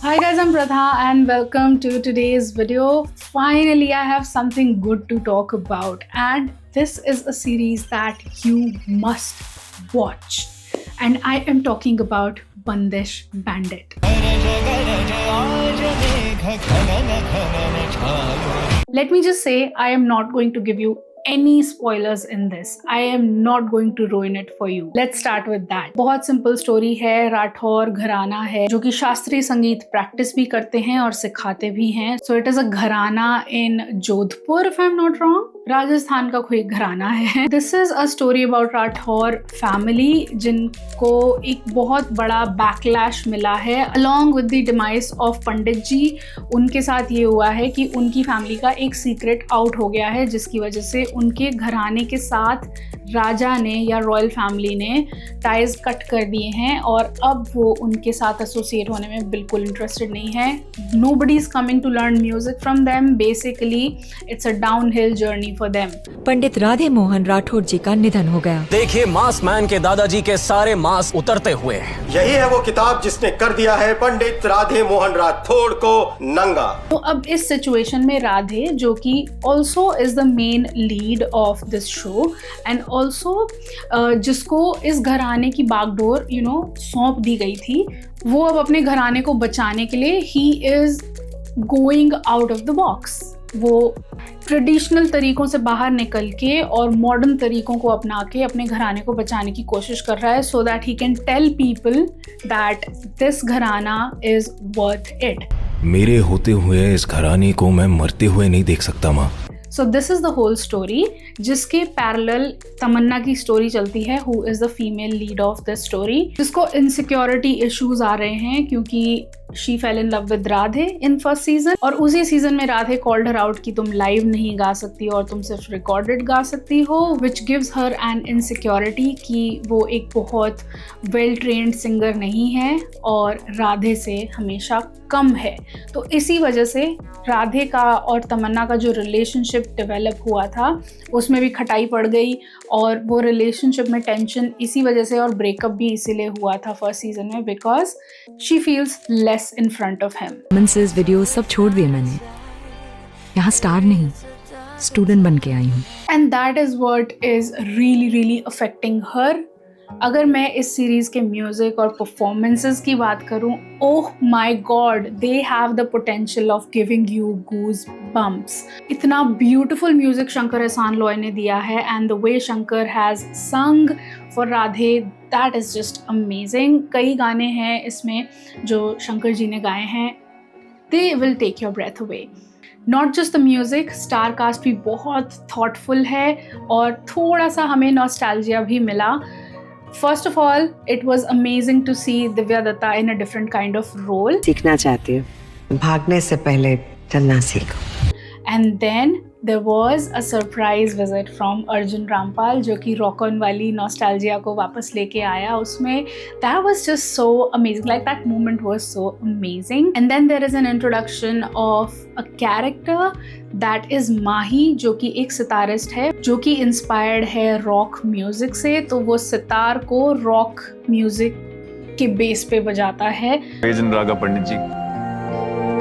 Hi guys, I'm Pradha and welcome to today's video. Finally, I have something good to talk about, and this is a series that you must watch. And I am talking about Bandish Bandit. Let me just say, I am not going to give you any spoilers in this. I am not going to ruin it for you. Let's start with that. बहुत simple story है। राठौर घराना है जो कि शास्त्रीय संगीत practice भी करते हैं और सिखाते भी हैं। So it is a gharana in Jodhpur, if I am not wrong. Rajasthan का कोई घराना है। This is a story about Rathore family जिनको एक बहुत बड़ा बैकलैश मिला है along with the demise of Pandit ji. उनके साथ ये हुआ है कि उनकी फैमिली का एक सीक्रेट आउट हो गया है, जिसकी वजह से उनके घराने के साथ राजा ने या रॉयल फैमिली ने टाइज कट कर दिए हैं और अब वो उनके साथ एसोसिएट होने में बिल्कुल इंटरेस्टेड नहीं है। Nobody is coming to learn music from them. Basically it's a downhill journey for them. Pandit Radhe Mohan Rathore ji का निधन हो गया। देखिए मास मैन के दादाजी के सारे मास उतरते हुए। यही है वो किताब जिसने कर दिया है पंडित राधे मोहन राठौड़ को नंगा। तो अब इस सिचुएशन में राधे, जो कि also is the main lead of this show and also जिसको इस घराने की बागडोर सौंप दी गई थी, वो अब अपने घराने को बचाने के लिए he is going out of the box. वो ट्रेडिशनल तरीकों से बाहर निकल के और मॉडर्न तरीकों को अपना के अपने घराने को बचाने की कोशिश कर रहा है, so that he can tell people that this gharana is worth it. मेरे होते हुए इस घराने को मैं मरते हुए नहीं देख सकता माँ। So this is the whole story, जिसके पैरेलल तमन्ना की स्टोरी चलती है, who is the female lead of this story, जिसको इनसिक्योरिटी इश्यूज आ रहे हैं क्योंकि she fell in love with Radhe in first season, और उसी सीजन में राधे कॉल्ड हर आउट कि तुम लाइव नहीं गा सकती और तुम सिर्फ रिकॉर्डेड गा सकती हो, which gives her an insecurity कि वो एक बहुत वेल ट्रेन्ड सिंगर नहीं है और राधे से हमेशा कम है। तो इसी वजह से राधे का और तमन्ना का जो रिलेशनशिप डेवलप हुआ था उसमें भी खटाई पड़ गई, और वो रिलेशनशिप में टेंशन इसी वजह से और ब्रेकअप भी इसीलिए हुआ था फर्स्ट सीजन में, because she feels less in front of him. Video सब छोड़ दिए मैंने, यहाँ स्टार नहीं स्टूडेंट बन के आई हूँ। And that is what is really really affecting her. अगर मैं इस सीरीज के म्यूजिक और परफॉर्मेंसेस की बात करूं, oh my God, they have the potential of giving you goose bumps. इतना ब्यूटिफुल म्यूजिक शंकर एहसान लॉय ने दिया है, and the way Shankar has संग for Radhe, that is just amazing. कई गाने हैं इसमें जो शंकर जी ने गाए हैं, they will take your breath away. Not just the music, star cast भी बहुत थॉटफुल है और थोड़ा सा हमें नॉस्टैल्जिया भी मिला। First of all, it was amazing to see Divya Datta in a different kind of role. सीखना चाहती हूँ, भागने से पहले चलना सीखो। And then there was a surprise visit from Arjun Rampal, जो कि Rock On वाली nostalgia को वापस लेके आया उसमें। That was just so amazing, like that moment was so amazing. And then there is an introduction of a character that is Mahi, जो कि एक सितारिस्ट है जो कि इंस्पायर्ड है रॉक म्यूजिक से, तो वो सितार को रॉक म्यूजिक के बेस पे बजाता है। रागा पंडित जी,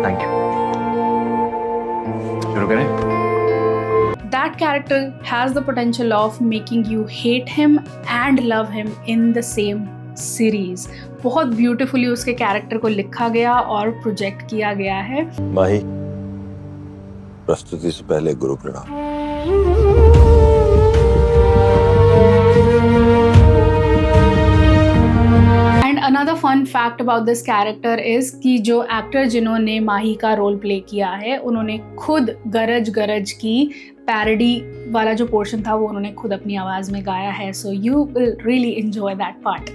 थैंक यू। शुरू करें? That character has the potential of making you hate him and love him in the same series. बहुत ब्यूटीफुली उसके कैरेक्टर को लिखा गया और प्रोजेक्ट किया गया है। माही, प्रस्तुति से पहले गुरु प्रणाम। Another fun fact about this character is कि जो एक्टर जिन्होंने माही का रोल प्ले किया है, उन्होंने खुद गरज गरज की पैरोडी वाला जो पोर्शन था वो उन्होंने खुद अपनी आवाज़ में गाया है। So you will really enjoy that part.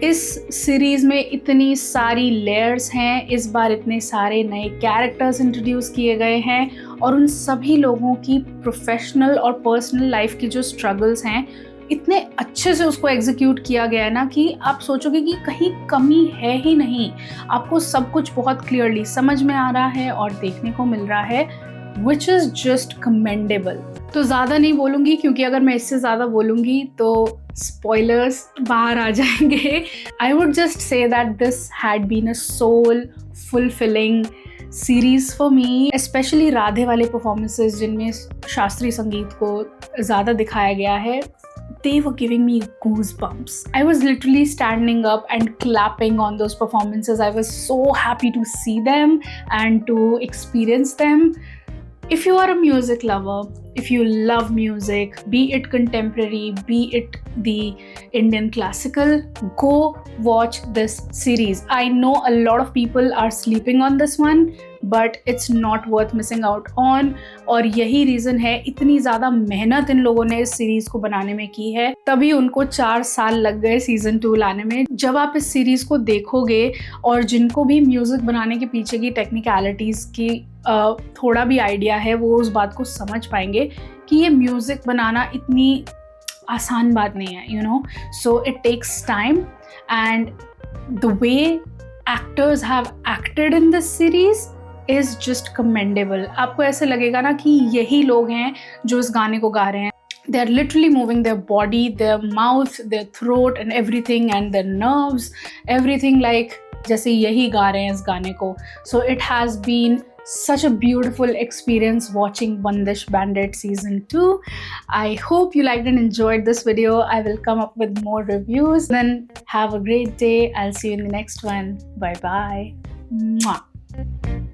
इस सीरीज़ में इतनी सारी लेयर्स हैं, इस बार इतने सारे नए कैरेक्टर्स इंट्रोड्यूस किए गए हैं, और उन सभी लोगों की प्रोफेशनल और पर्सनल लाइफ की जो स्ट्रगल्स हैं इतने अच्छे से उसको एग्जीक्यूट किया गया है ना कि आप सोचोगे कि कहीं कमी है ही नहीं। आपको सब कुछ बहुत क्लियरली समझ में आ रहा है और देखने को मिल रहा है, विच इज़ जस्ट कमेंडेबल। तो ज़्यादा नहीं बोलूँगी क्योंकि अगर मैं इससे ज़्यादा बोलूँगी तो स्पॉयलर्स बाहर आ जाएंगे। I would just say that this had been a soul fulfilling series for me, especially Radhe वाले performances जिनमें शास्त्रीय संगीत को ज़्यादा दिखाया गया है. They were giving me goosebumps. I was literally standing up and clapping on those performances. I was so happy to see them and to experience them. If you are a music lover, if you love music, be it contemporary, be it the Indian classical, go watch this series. I know a lot of people are sleeping on this one, but it's not worth missing out on. और यही reason है, इतनी ज़्यादा मेहनत इन लोगों ने इस series को बनाने में की है, तभी उनको 4 साल लग गए सीज़न 2 लाने में. जब आप इस सीरीज़ को देखोगे और जिनको भी म्यूज़िक बनाने के पीछे की टेक्निकलिटीज़ की थोड़ा भी आइडिया है, वो उस बात को समझ पाएंगे कि ये म्यूज़िक बनाना इतनी आसान बात नहीं है, you know. So it takes time, and the way actors have acted in this series is just commendable. आपको ऐसे लगेगा ना कि यही लोग हैं जो इस गाने को गा रहे हैं. They are literally moving their body, their mouth, their throat and everything, and their nerves, everything like जैसे यही गा रहे हैं इस गाने को. So it has been such a beautiful experience watching Bandish Bandit season 2. I hope you liked and enjoyed this video. I will come up with more reviews. Then have a great day. I'll see you in the next one. Bye bye. Mwah.